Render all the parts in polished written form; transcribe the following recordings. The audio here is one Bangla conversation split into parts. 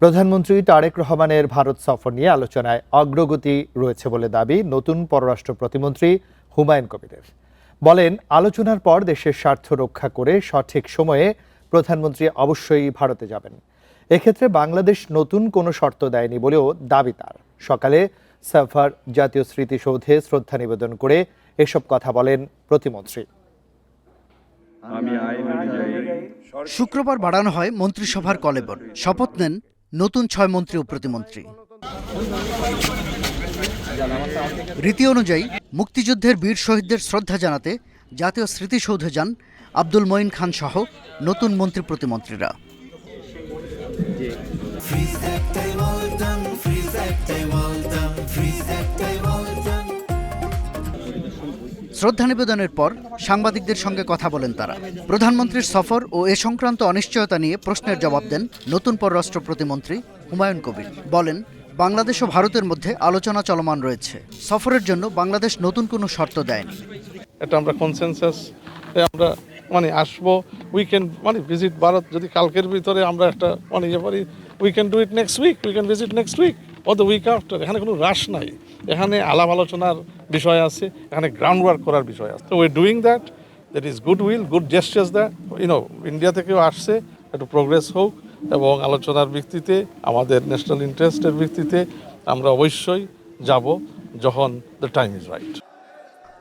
প্রধানমন্ত্রী তারেক রহমানের ভারত সফর নিয়ে আলোচনায় অগ্রগতি রয়েছে বলে দাবি নতুন পররাষ্ট্র প্রতিমন্ত্রী হুমায়ুন কবিরের। বলেন, আলোচনার পর দেশের স্বার্থ রক্ষা করে সঠিক সময়ে প্রধানমন্ত্রী অবশ্যই ভারতে যাবেন। এক্ষেত্রে বাংলাদেশ নতুন কোনো শর্ত দেয়নি বলেও দাবি তার। সকালে সাফার জাতীয় স্মৃতিসৌধে শ্রদ্ধা নিবেদন করে এসব কথা বলেন প্রতিমন্ত্রী। শুক্রবার বাড়ানো হয় মন্ত্রিসভার কলেবর। শপথ নেন নতুন 6 মন্ত্রী ও প্রতিমন্ত্রী। রীতি অনুযায়ী মুক্তিযুদ্ধের বীর শহীদদের শ্রদ্ধা জানাতে জাতীয় স্মৃতিসৌধে যান আব্দুল মঈন খান সহ নতুন মন্ত্রী প্রতিমন্ত্রীরা। শ্রদ্ধা নিবেদনের পর সাংবাদিকদের সঙ্গে কথা বলেন তারা। প্রধানমন্ত্রীর সফর ও এ সংক্রান্ত অনিশ্চয়তা নিয়ে প্রশ্নের জবাব দেন নতুন পররাষ্ট্র প্রতিমন্ত্রী হুমায়ুন কবির। বলেন, বাংলাদেশ ও ভারতের মধ্যে আলোচনা চলমান রয়েছে। সফরের জন্য বাংলাদেশ নতুন কোনো শর্ত দেয়নি। এটা আমরা কনসেনসাস আমরা আসবো, উই ক্যান ভিজিট ভারত যদি কালকের ভিতরে আমরা একটা we can do it next week, we can visit next week or the week after. এখানে কোনো রাশ নাই, এখানে আলাপ আলোচনার বিষয় আছে, এখানে গ্রাউন্ড ওয়ার্ক করার বিষয় আছে। তো we doing that is good will, good gestures that India থেকেও আসছে, একটু প্রোগ্রেস হোক এবং আলোচনার ভিত্তিতে আমাদের ন্যাশনাল ইন্টারেস্টের ভিত্তিতে আমরা অবশ্যই যাব যখন দ্য টাইম ইজ রাইট।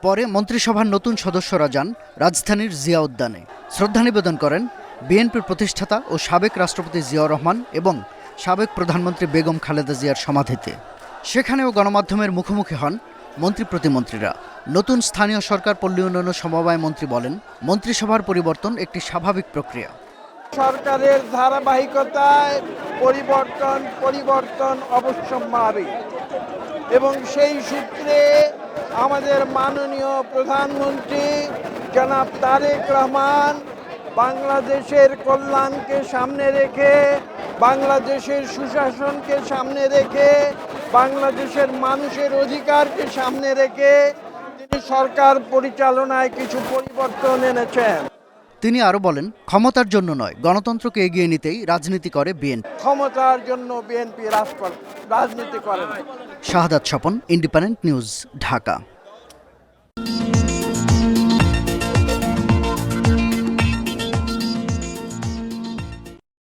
পরে মন্ত্রিসভার নতুন সদস্যরা যান রাজধানীর জিয়া উদ্যানে। শ্রদ্ধা নিবেদন করেন বিএনপির প্রতিষ্ঠাতা ও সাবেক রাষ্ট্রপতি জিয়াউর রহমান এবং সাবেক প্রধানমন্ত্রী বেগম খালেদা জিয়ার সমাধিতে। সেখানেও গণমাধ্যমের মুখোমুখি হন মন্ত্রী প্রতিমন্ত্রীরা। নতুন স্থানীয় সরকার পল্লী উন্নয়ন সমবায় মন্ত্রী বলেন, মন্ত্রিসভার পরিবর্তন একটি স্বাভাবিক প্রক্রিয়া। সরকারের ধারাবাহিকতায় পরিবর্তন অবশ্যম্ভাবী এবং সেই সূত্রে আমাদের মাননীয় প্রধানমন্ত্রী জনাব তারেক রহমান বাংলাদেশের কল্যাণকে সামনে রেখে, বাংলাদেশের সুশাসনকে সামনে রেখে, বাংলাদেশের মানুষের অধিকারকে সামনে রেখে তিনি সরকার পরিচালনায় কিছু পরিবর্তন এনেছেন। তিনি আরও বলেন, ক্ষমতার জন্য নয়, গণতন্ত্রকে এগিয়ে নিতেই রাজনীতি করে বিএনপি। ক্ষমতার জন্য বিএনপি রাজনীতি করে না। শাহাদাত স্বপন, ইন্ডিপেন্ডেন্ট নিউজ, ঢাকা।